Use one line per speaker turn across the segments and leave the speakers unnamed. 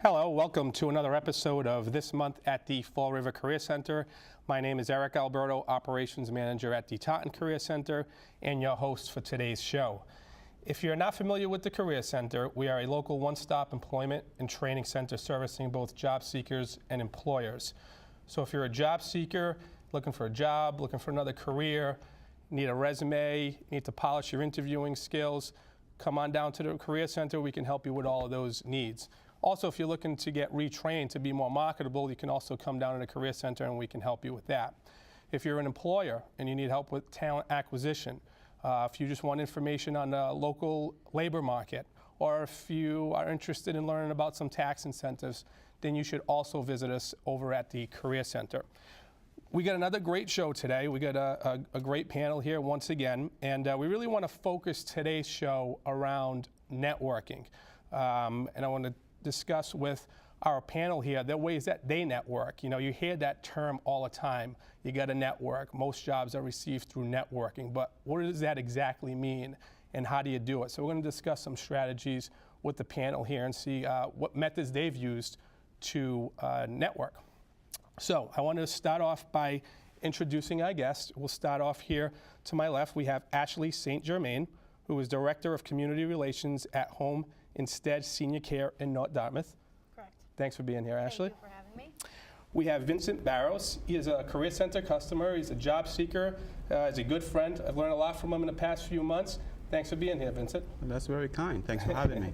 Hello, welcome to another episode of This Month at the Fall River Career Center. My name is Eric Alberto, Operations Manager at the Taunton Career Center, and your host for today's show. If you're not familiar with the Career Center, we are a local one-stop employment and training center servicing both job seekers and employers. So if you're a job seeker, looking for a job, looking for another career, need a resume, need to polish your interviewing skills, come on down to the Career Center. We can help you with all of those needs. Also, if you're looking to get retrained to be more marketable, you can also come down to the Career Center and we can help you with that. If you're an employer and you need help with talent acquisition, if you just want information on the local labor market, or if you are interested in learning about some tax incentives, then you should also visit us over at the Career Center. We got another great show today. We got a great panel here once again, and we really want to focus today's show around networking. And I want to discuss with our panel here the ways that they network. You know, you hear that term all the time. You got to network. Most jobs are received through networking, but what does that exactly mean and how do you do it? So we're going to discuss some strategies with the panel here and see what methods they've used to network. So I want to start off by introducing our guest. We'll start off here to my left. We have Ashley St. Germain, who is Director of Community Relations at Home Instead Senior Care in North Dartmouth.
Correct.
Thanks for being here, Ashley.
Thank you for having me.
We have Vincent Barros. He is a Career Center customer. He's a job seeker. He's a good friend. I've learned a lot from him in the past few months. Thanks for being here, Vincent.
That's very kind. Thanks for having me.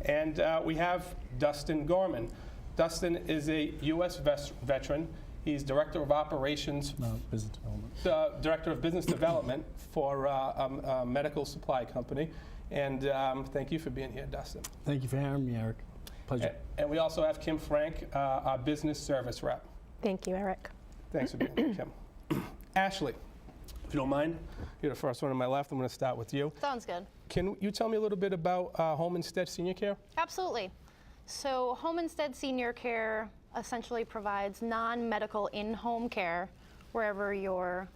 And we have Dustin Gorman. Dustin is a U.S. veteran. He's Director of Operations,
Business Development.
Director of Business Development for a medical supply company. And thank you for being here, Dustin.
Thank you for having me, Eric. Pleasure.
And we also have Kim Frank, our business service rep.
Thank you, Eric.
Thanks for being here, Kim. Ashley, if you don't mind, you're the first one on my left. I'm going to start with you.
Sounds good.
Can you tell me a little bit about Home Instead Senior Care?
Absolutely. So Home Instead Senior Care essentially provides non-medical in-home care wherever your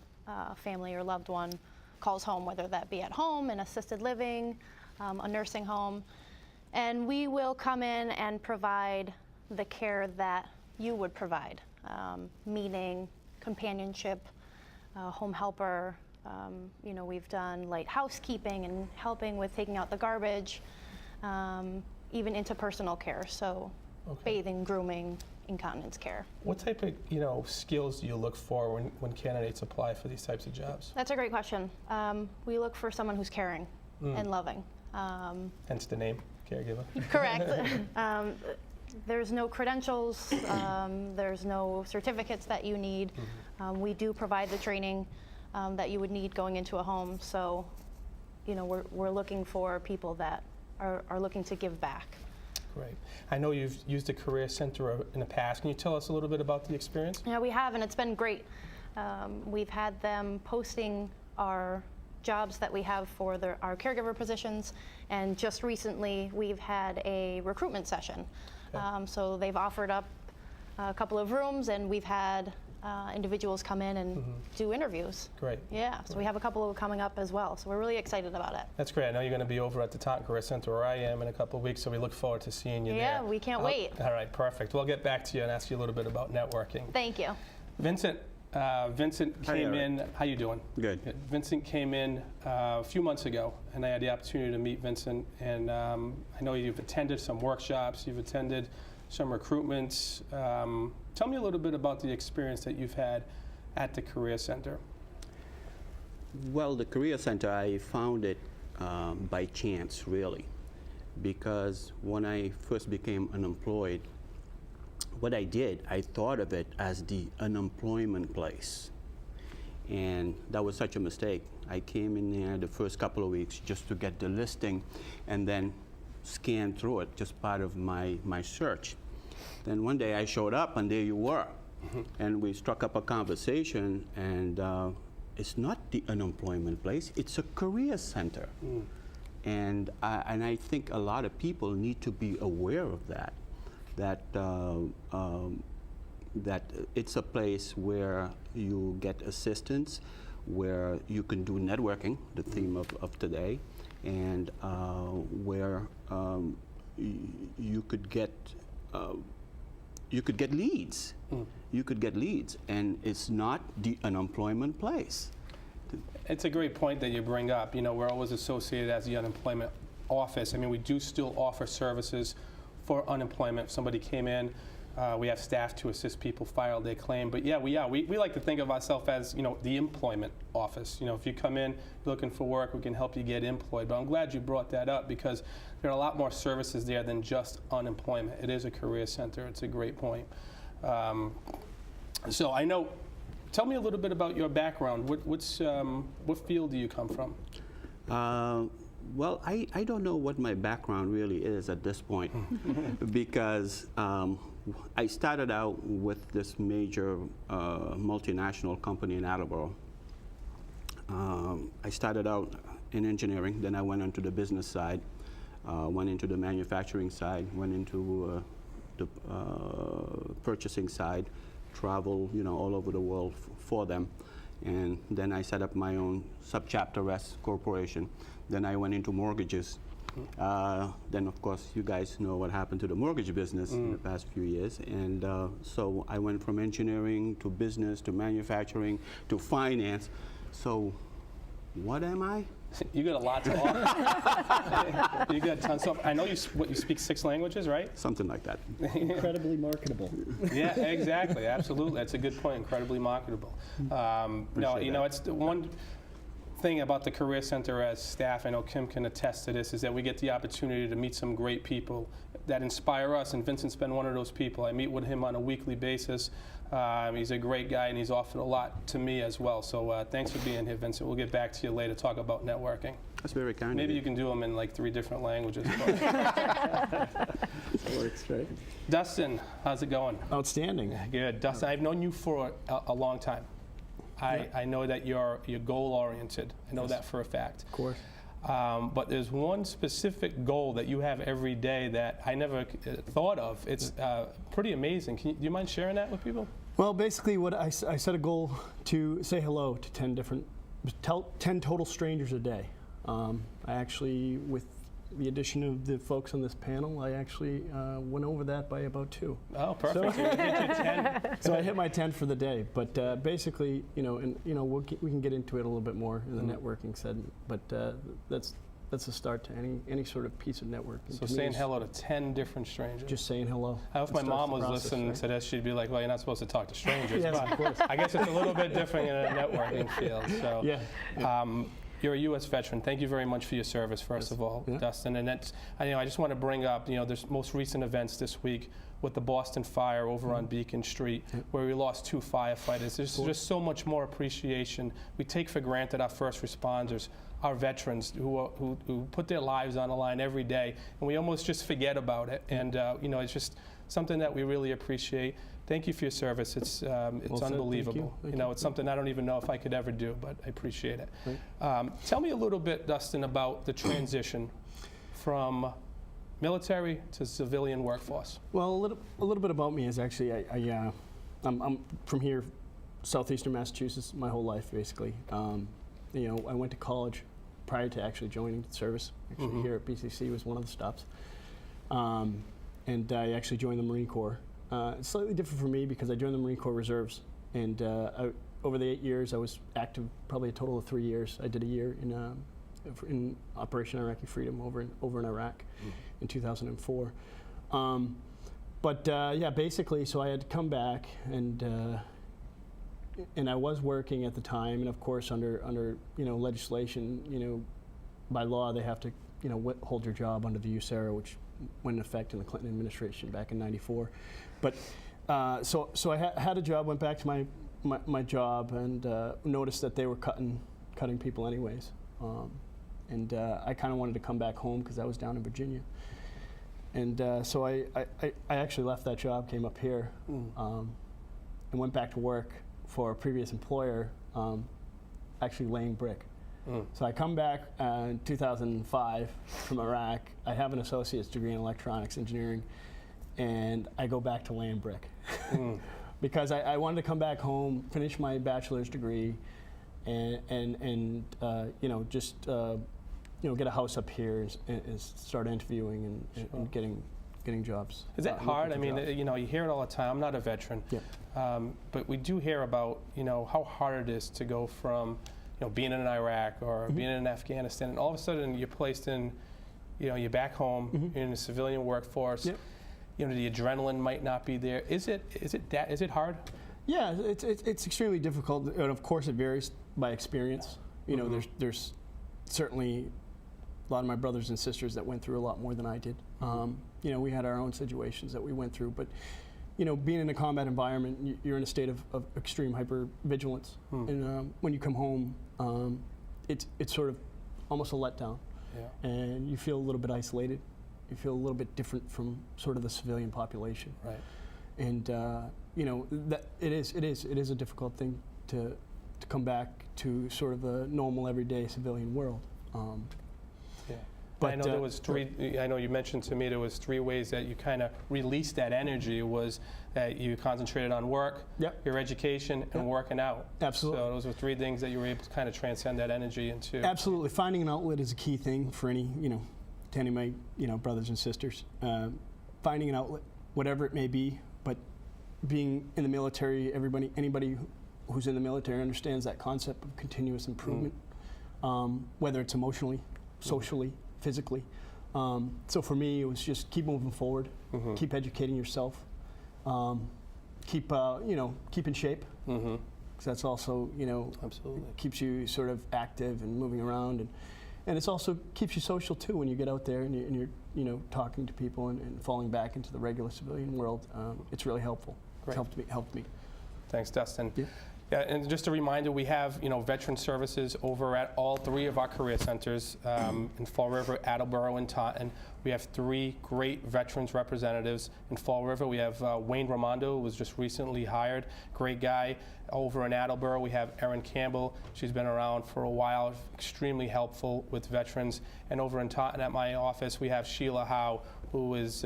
family or loved one calls home, whether that be at home, in assisted living, a nursing home. And we will come in and provide the care that you would provide, meaning companionship, home helper. You know, we've done light housekeeping and helping with taking out the garbage, even interpersonal care, so bathing, grooming, incontinence care.
What type of skills do you look for when candidates apply for these types of jobs?
That's a great question. We look for someone who's caring and loving.
Hence the name, caregiver.
Correct. There's no credentials, there's no certificates that you need. We do provide the training that you would need going into a home, so we're looking for people that are looking to give back.
Great. I know you've used the Career Center in the past. Can you tell us a little bit about the experience?
Yeah, we have, and it's been great. We've had them posting our jobs that we have for our caregiver positions, and just recently we've had a recruitment session.
Okay.
So they've offered up a couple of rooms, and we've had individuals come in and do interviews.
Great.
Yeah, so we have a couple coming up as well, so we're really excited about it.
That's great. I know you're going to be over at the Taunton Career Center where I am in a couple of weeks, so we look forward to seeing you there.
Yeah, we can't wait.
All right, perfect. We'll get back to you and ask you a little bit about networking.
Thank you.
Vincent came in. How you doing?
Good.
Vincent came in a few months ago, and I had the opportunity to meet Vincent. And I know you've attended some workshops, you've attended some recruitments. Tell me a little bit about the experience that you've had at the Career Center.
Well, the Career Center, I found it by chance, really, because when I first became unemployed, what I did, I thought of it as the unemployment place. And that was such a mistake. I came in there the first couple of weeks just to get the listing and then scan through it, just part of my search. Then one day I showed up and there you were. And we struck up a conversation, and it's not the unemployment place, it's a career center. And I think a lot of people need to be aware of that. That it's a place where you get assistance, where you can do networking, the theme of today, and where you could get you could get leads. You could get leads, and it's not the unemployment place.
It's a great point that you bring up. You know, we're always associated as the unemployment office. I mean, we do still offer services for unemployment. If somebody came in, we have staff to assist people file their claim. But yeah, we like to think of ourselves as, you know, the employment office. You know, if you come in looking for work, we can help you get employed. But I'm glad you brought that up because there are a lot more services there than just unemployment. It is a career center. It's a great point. So I know, tell me a little bit about your background. What field do you come from?
Well, I don't know what my background really is at this point because I started out with this major multinational company in Attleboro. I started out in engineering, then I went into the business side, went into the manufacturing side, went into the purchasing side, travel, you know, all over the world for them. And then I set up my own subchapter S corporation. Then I went into mortgages. Then, of course, you guys know what happened to the mortgage business in the past few years. And so I went from engineering to business to manufacturing to finance. So what am I?
You got a lot to offer. You got tons. So I know you speak 6 languages, right?
Something like that.
Incredibly marketable.
Yeah, exactly. Absolutely. That's a good point. Incredibly marketable. No, you know, it's the one thing about the Career Center as staff, I know Kim can attest to this, is that we get the opportunity to meet some great people that inspire us, and Vincent's been one of those people. I meet with him on a weekly basis. He's a great guy, and he's offered a lot to me as well. So thanks for being here, Vincent. We'll get back to you later, talk about networking.
That's very kind
Maybe
of
you can do them in like 3 different languages.
That works, right?
Dustin, how's it going?
Outstanding.
Good. Dustin, I've known you for a long time. I know that you're goal-oriented. I know that for a fact.
Of course.
But there's one specific goal that you have every day that I never thought of. It's pretty amazing. Do you mind sharing that with people?
Well, basically, what I set a goal to say hello to 10 total strangers a day. I actually, with the addition of the folks on this panel, I actually went over that by about 2.
Oh, perfect. So you hit your 10.
So I hit my 10 for the day. But basically, you know, and you know, we can get into it a little bit more in the networking segment. But that's a start to any sort of piece of networking.
So saying hello to 10 different strangers.
Just saying hello.
I hope
That
my
starts
mom
the
was
process,
listening
right?
to this. She'd be like, well, you're not supposed to talk to strangers.
Yes,
but
of course.
I guess it's a little bit different in a networking field. So.
Yeah.
You're a U.S. veteran. Thank you very much for your service, first of all,
Yeah.
Dustin. And that's, I just want to bring up, there's most recent events this week with the Boston fire over on Beacon Street, where we lost 2 firefighters. There's just so much more appreciation. We take for granted our first responders, our veterans who put their lives on the line every day, and we almost just forget about it. And it's just something that we really appreciate. Thank you for your service. It's
Well said.
unbelievable.
Thank you.
It's something I don't even know if I could ever do, but I appreciate it.
Right.
Tell me a little bit, Dustin, about the transition from military to civilian workforce.
Well, a little bit about me is actually I'm from here, southeastern Massachusetts, my whole life basically. I went to college prior to actually joining the service. Actually, here at BCC was one of the stops, and I actually joined the Marine Corps. It's slightly different for me because I joined the Marine Corps Reserves, and over the 8 years I was active, probably a total of 3 years. I did a year in Operation Iraqi Freedom over in Iraq in 2004. Basically, so I had to come back, and I was working at the time, and of course under legislation, by law they have to hold your job under the USERRA, which went in effect in the Clinton administration back in '94. But so I had a job, went back to my job, and noticed that they were cutting people anyways. And I kind of wanted to come back home because I was down in Virginia. And so I actually left that job, came up here, and went back to work for a previous employer, actually laying brick. So I come back in 2005 from Iraq. I have an associate's degree in electronics engineering, and I go back to laying brick because I wanted to come back home, finish my bachelor's degree, and get a house up here and start interviewing and getting getting jobs.
Is that
looking
hard?
for
I mean,
jobs.
you know, you hear it all the time. I'm not a veteran,
Yeah.
but we do hear about, you know, how hard it is to go from, you know, being in Iraq or being in Afghanistan, and all of a sudden you're placed in, you know, you're back home, you're in the civilian workforce.
Yep.
You know, the adrenaline might not be there. Is it hard?
Yeah, it's extremely difficult, and of course it varies by experience. You know, there's certainly a lot of my brothers and sisters that went through a lot more than I did. You know, we had our own situations that we went through, but you know, being in a combat environment, you're in a state of extreme hypervigilance, and when you come home, it's sort of almost a letdown, and you feel a little bit isolated. You feel a little bit different from sort of the civilian population,
Right.
and you know, that it is a difficult thing to come back to sort of a normal everyday civilian world.
Yeah.
But,
I know there was three. I know you mentioned to me there was 3 ways that you kind of released that energy. Was that you concentrated on work,
Yep.
your education, and working out.
Absolutely.
So those were 3 things that you were able to kind of transcend that energy into.
Absolutely, finding an outlet is a key thing for any, you know, to any of my, you know, brothers and sisters. Finding an outlet, whatever it may be, but being in the military, anybody who's in the military understands that concept of continuous improvement, whether it's emotionally, socially, physically. So for me, it was just keep moving forward, keep educating yourself, keep in shape. Because that's also, you know,
Absolutely.
keeps you sort of active and moving around, and it's also keeps you social too when you get out there and you're you know, talking to people and falling back into the regular civilian world. It's really helpful.
Great.
It's helped me.
Thanks, Dustin.
Yeah.
Yeah, and just a reminder, we have, you know, veteran services over at all 3 of our career centers in Fall River, Attleboro, and Taunton. We have 3 great veterans representatives in Fall River. We have Wayne Ramondo, who was just recently hired, great guy. Over in Attleboro, we have Erin Campbell. She's been around for a while, extremely helpful with veterans. And over in Taunton at my office, we have Sheila Howe, who is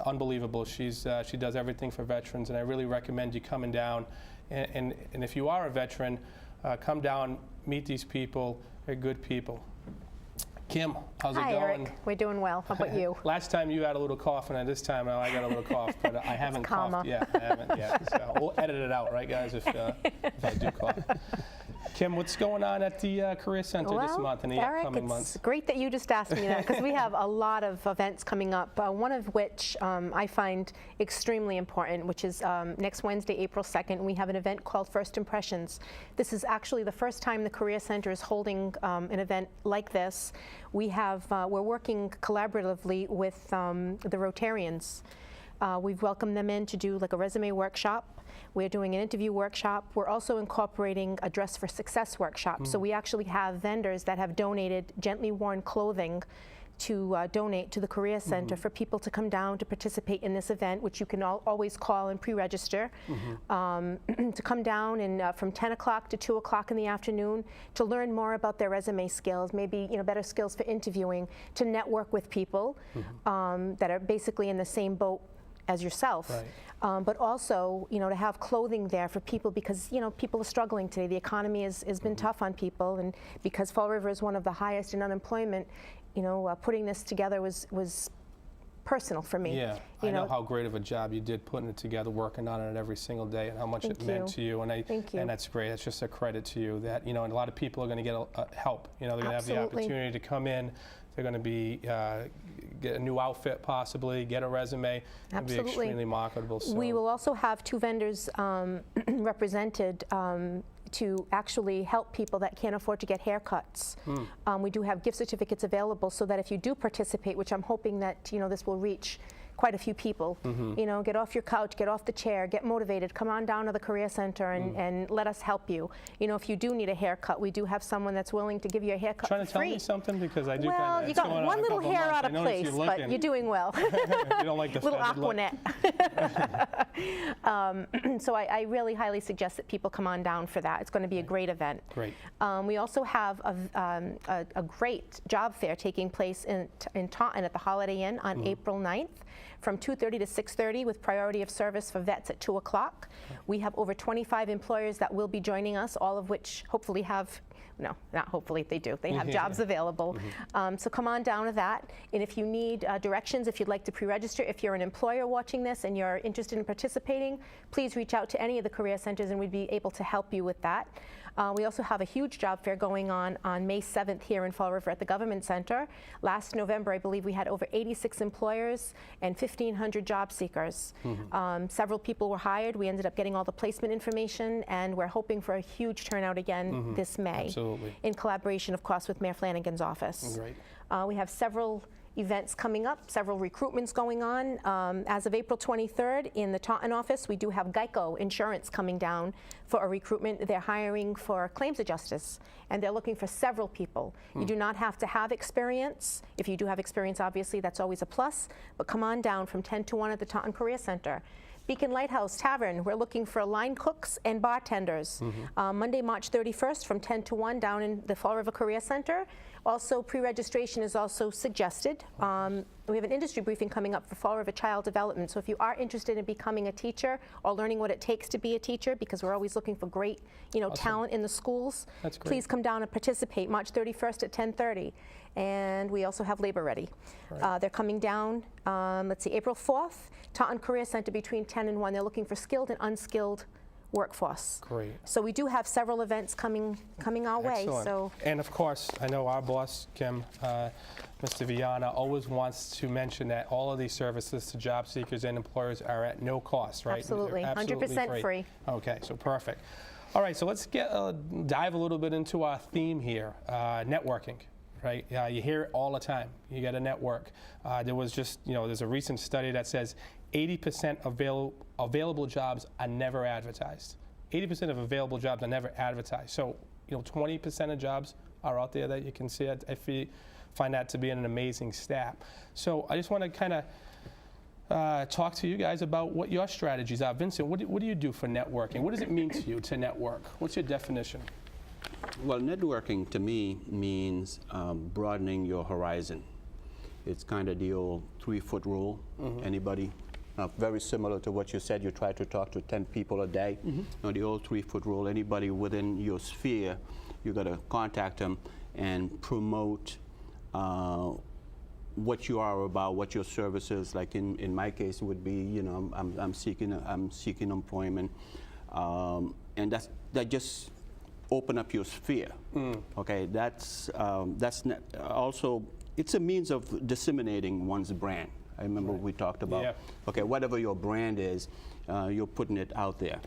unbelievable. She does everything for veterans, and I really recommend you coming down. And if you are a veteran, come down, meet these people. They're good people. Kim, how's it
Hi,
going?
Eric. We're doing well. How about you?
Last time you had a little cough, and this time I got a little cough, but I haven't
calmer.
coughed yet. I haven't yet. So we'll edit it out, right, guys, if I do cough. Kim, what's going on at the Career Center this month and the
Eric,
upcoming months?
it's great that you just asked me that because we have a lot of events coming up, one of which I find extremely important, which is next Wednesday, April 2nd, we have an event called First Impressions. This is actually the first time the Career Center is holding an event like this. We're working collaboratively with the Rotarians. We've welcomed them in to do like a resume workshop. We're doing an interview workshop. We're also incorporating a Dress for Success workshop. So we actually have vendors that have donated gently worn clothing to donate to the Career Center for people to come down to participate in this event, which you can always call and pre-register, to come down and from 10 o'clock to 2 o'clock in the afternoon to learn more about their resume skills, maybe better skills for interviewing, to network with people that are basically in the same boat as yourself.
Right.
But also, to have clothing there for people because, people are struggling today. The economy has been tough on people, and because Fall River is one of the highest in unemployment, putting this together was personal for me.
Yeah, I know how great of a job you did putting it together, working on it every single day, and how much it meant to you. And
Thank you.
And that's great. That's just a credit to you that, and a lot of people are going to get help. They're going to have the
Absolutely.
opportunity to come in. They're going to be get a new outfit, possibly get a resume. It'll be
Absolutely.
extremely marketable. So.
We will also have 2 vendors represented to actually help people that can't afford to get haircuts. We do have gift certificates available so that if you do participate, which I'm hoping that this will reach quite a few people, get off your couch, get off the chair, get motivated, come on down to the Career Center and let us help you. If you do need a haircut, we do have someone that's willing to give you a haircut
Trying
for
to tell
free.
me something because I do
Well,
kind of.
you got one little hair out of place, but you're doing well.
You don't like the
little
feathered look?
Aquanet. So I really highly suggest that people come on down for that. It's going to be a great event.
Great.
We also have a great job fair taking place in Taunton at the Holiday Inn on April 9th from 2:30 to 6:30 with priority of service for vets at 2 o'clock. We have over 25 employers that will be joining us, all of which hopefully have No, not hopefully, they do. They have jobs available. So come on down to that. And if you need directions, if you'd like to pre-register, if you're an employer watching this and you're interested in participating, please reach out to any of the career centers and we'd be able to help you with that. We also have a huge job fair going on May 7th here in Fall River at the Government Center. Last November, I believe we had over 86 employers and 1,500 job seekers. Several people were hired. We ended up getting all the placement information, and we're hoping for a huge turnout again this May.
Absolutely.
In collaboration, of course, with Mayor Flanagan's office.
Great.
We have several events coming up, several recruitments going on. As of April 23rd, in the Taunton office, we do have Geico Insurance coming down for a recruitment. They're hiring for claims adjusters, and they're looking for several people. You do not have to have experience. If you do have experience, obviously, that's always a plus, but come on down from 10 to 1 at the Taunton Career Center. Beacon Lighthouse Tavern, we're looking for line cooks and bartenders. Monday, March 31st from 10 to 1 down in the Fall River Career Center. Also, pre-registration is also suggested. We have an industry briefing coming up for Fall River Child Development. So if you are interested in becoming a teacher or learning what it takes to be a teacher, because we're always looking for great, talent in the schools,
That's great.
please come down and participate March 31st at 10:30. And we also have Labor Ready. They're coming down, April 4th, Taunton Career Center between 10 and 1. They're looking for skilled and unskilled workforce.
Great.
So we do have several events coming our way.
Excellent.
So
And of course, I know our boss, Kim, Mr. Viana, always wants to mention that all of these services to job seekers and employers are at no cost, right?
Absolutely.
They're
100% free.
Okay, so perfect. All right, so let's dive a little bit into our theme here, networking. Right, you hear it all the time. You got to network. There was just, there's a recent study that says 80% available jobs are never advertised. 80% of available jobs are never advertised. So, 20% of jobs are out there that you can see. I find that to be an amazing stat. So I just want to kind of talk to you guys about what your strategies are. Vincent, what do you do for networking? What does it mean to you to network? What's your definition?
Well, networking to me means broadening your horizon. It's kind of the old 3-foot rule. Anybody, very similar to what you said, you try to talk to 10 people a day. The old 3-foot rule, anybody within your sphere, you got to contact them and promote what you are about, what your services, like in my case would be, I'm seeking employment. And that just open up your sphere. Okay, that's also, it's a means of disseminating one's brand. I remember we talked about, okay, whatever your brand is, you're putting it out there.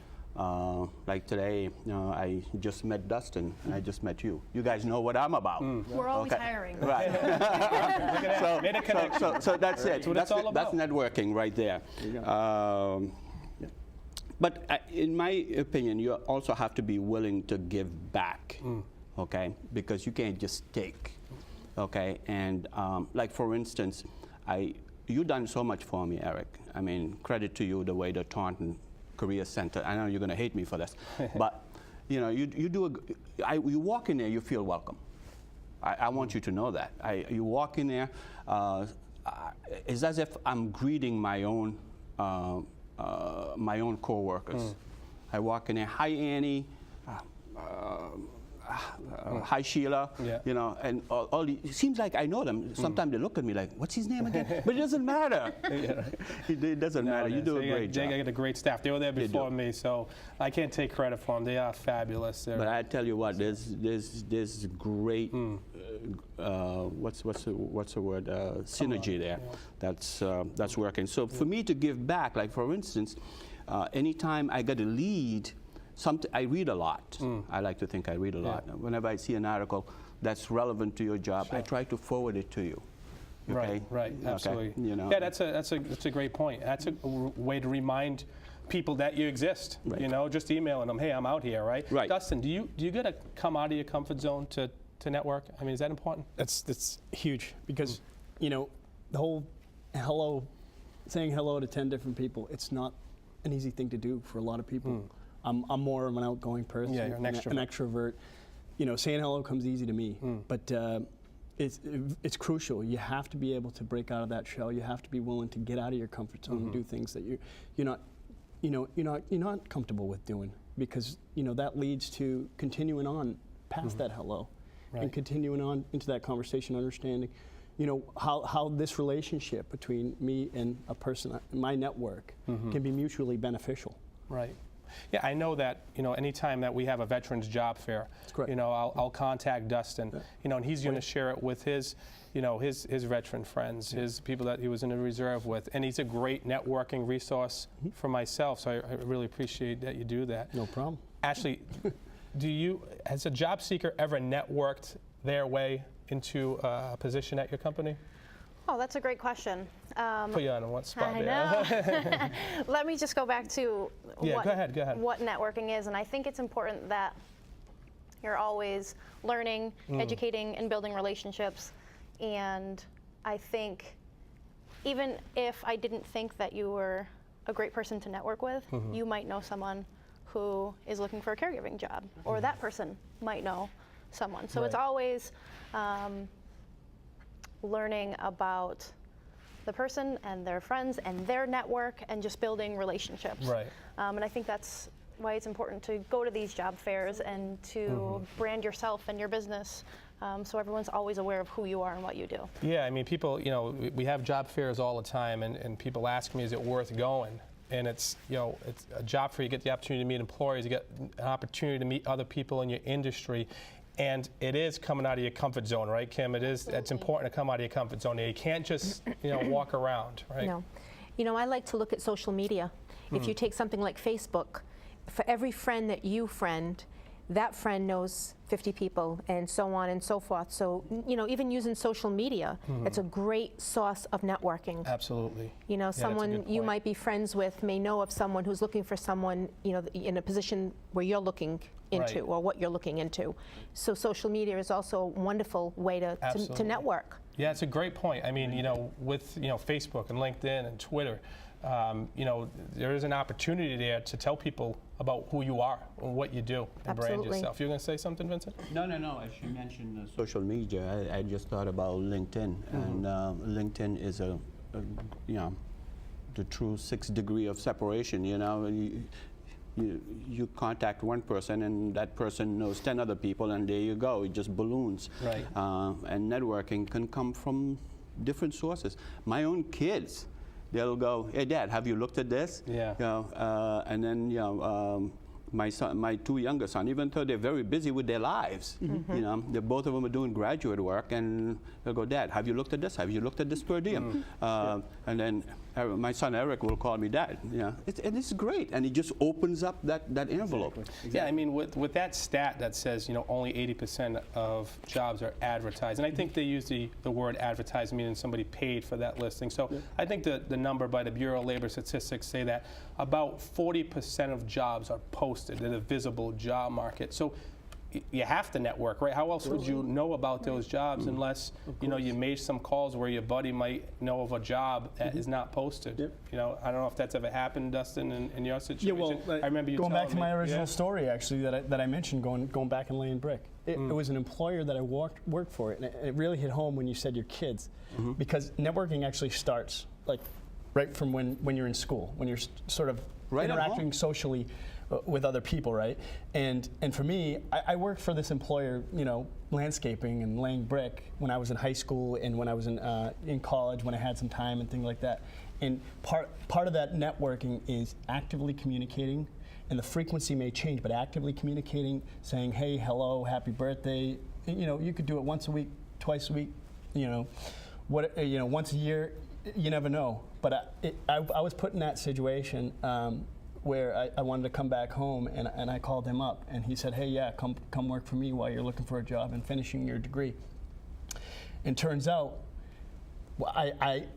Like today, I just met Dustin, and I just met you. You guys know what I'm about.
We're always hiring.
Right.
Made a connection.
So that's it.
That's what it's all about.
That's networking right there. But in my opinion, you also have to be willing to give back, okay? Because you can't just take, okay? And like for instance, you done so much for me, Eric. I mean, credit to you the way the Taunton Career Center. I know you're going to hate me for this, but you do. You walk in there, you feel welcome. I want you to know that. You walk in there, it's as if I'm greeting my own co-workers. I walk in there, hi Annie, hi Sheila, and all it seems like I know them. Sometimes they look at me like, what's his name again? But it doesn't matter. It doesn't matter. You do a great job.
They got a great staff. They were there before me, so I can't take credit for them. They are fabulous.
But I tell you what, there's great. What's the word? Synergy there. That's working. So for me to give back, like for instance, anytime I get a lead. I read a lot. I like to think I read a lot. Whenever I see an article that's relevant to your job, I try to forward it to you. Okay?
Right, absolutely.
Okay?
Yeah, that's a great point. That's a way to remind people that you exist.
Right.
Just emailing them, hey, I'm out here, right?
Right.
Dustin, do you got to come out of your comfort zone to network? I mean, is that important?
That's huge because the whole saying hello to 10 different people, it's not an easy thing to do for a lot of people. I'm more of an outgoing person.
Yeah, you're an extrovert.
Saying hello comes easy to me, but it's crucial. You have to be able to break out of that shell. You have to be willing to get out of your comfort zone and do things that you're not comfortable with doing, because that leads to continuing on past that hello,
Right.
and continuing on into that conversation, understanding, how this relationship between me and a person, my network, can be mutually beneficial.
Right. Yeah, I know that, anytime that we have a veterans job fair,
correct.
I'll contact Dustin, and he's going to share it with his, his veteran friends, his people that he was in the reserve with, and he's a great networking resource for myself, so I really appreciate that you do that.
No problem.
Ashley, has a job seeker ever networked their way into a position at your company?
Oh, that's a great question.
Put you on one spot
I
there.
know. Let me just go back to
Yeah, go ahead.
what networking is, and I think it's important that you're always learning, educating, and building relationships. And I think even if I didn't think that you were a great person to network with, you might know someone who is looking for a caregiving job, or that person might know someone. So it's
Right.
always learning about the person and their friends and their network and just building relationships.
Right.
And I think that's why it's important to go to these job fairs and to brand yourself and your business, so everyone's always aware of who you are and what you do.
Yeah, I mean, people, we have job fairs all the time, and people ask me, is it worth going? And it's a job fair, you get the opportunity to meet employers, you get an opportunity to meet other people in your industry, and it is coming out of your comfort zone, right, Kim? It's important to come out of your comfort zone. You can't just, walk around, right?
No. I like to look at social media. If you take something like Facebook, for every friend that you friend, that friend knows 50 people, and so on and so forth. So, even using social media, it's a great source of networking.
Absolutely.
Someone
that's a good
you
point.
might be friends with may know of someone who's looking for someone, in a position where you're looking into,
Right.
or what you're looking into. So social media is also a wonderful way to
Absolutely.
network.
Yeah, it's a great point. I mean, with Facebook and LinkedIn and Twitter, there is an opportunity there to tell people about who you are and what you do and brand
Absolutely.
yourself. You're going to say something, Vincent?
No. As you mentioned social media, I just thought about LinkedIn, and LinkedIn is the true 6th degree of separation. You contact one person, and that person knows 10 other people, and there you go. It just balloons.
Right.
And networking can come from different sources. My own kids, they'll go, "Hey, Dad, have you looked at this?"
Yeah.
And then my son, my 2 younger sons, even though they're very busy with their lives, they both of them are doing graduate work, and they'll go, "Dad, have you looked at this? Have you looked at this per diem?" And then my son Eric will call me Dad. And it's great, and it just opens up that envelope.
Exactly.
Yeah, I mean, with that stat that says, only 80% of jobs are advertised, and I think they use the word advertised, meaning somebody paid for that listing. So I think the number by the Bureau of Labor Statistics say that about 40% of jobs are posted in a visible job market. So you have to network, right? How else would you know about those jobs unless you made some calls where your buddy might know of a job that is not posted?
Yep.
I don't know if that's ever happened, Dustin, in your situation.
Yeah, well,
I remember you
going back
telling
to my
me.
original
Yeah.
story, actually, that I mentioned, going back and laying brick. It was an employer that I worked for, and it really hit home when you said your kids, because networking actually starts like right from when you're in school, when you're sort of
Right at
interacting
home.
socially with other people, right? And for me, I worked for this employer, landscaping and laying brick when I was in high school and when I was in college, when I had some time and things like that. And part of that networking is actively communicating, and the frequency may change, but actively communicating, saying, "Hey, hello, happy birthday." You could do it once a week, twice a week, once a year. You never know. But I was put in that situation where I wanted to come back home, and I called him up, and he said, "Hey, yeah, come work for me while you're looking for a job and finishing your degree." And turns out,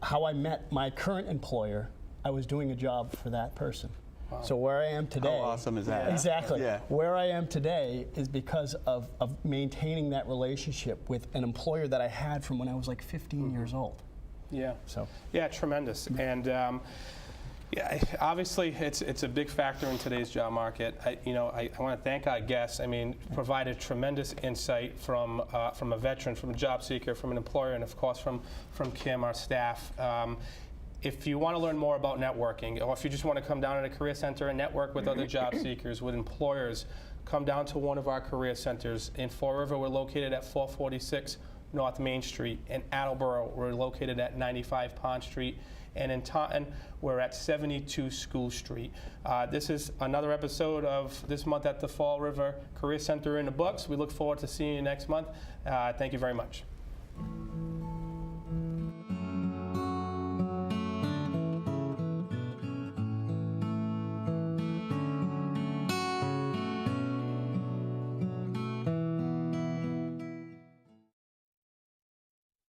how I met my current employer, I was doing a job for that person. Wow. So where I am today.
How awesome is that?
Exactly.
Yeah.
Where I am today is because of maintaining that relationship with an employer that I had from when I was like 15 years old.
Yeah.
So.
Yeah, tremendous. And obviously it's a big factor in today's job market. I want to thank our guests. I mean, provided tremendous insight from a veteran, from a job seeker, from an employer, and of course from Kim, our staff. If you want to learn more about networking, or if you just want to come down to the Career Center and network with other job seekers, with employers, come down to one of our career centers. In Fall River, we're located at 446 North Main Street. In Attleboro, we're located at 95 Pond Street. And in Taunton, we're at 72 School Street. This is another episode of This Month at the Fall River Career Center in the books. We look forward to seeing you next month. Thank you very much.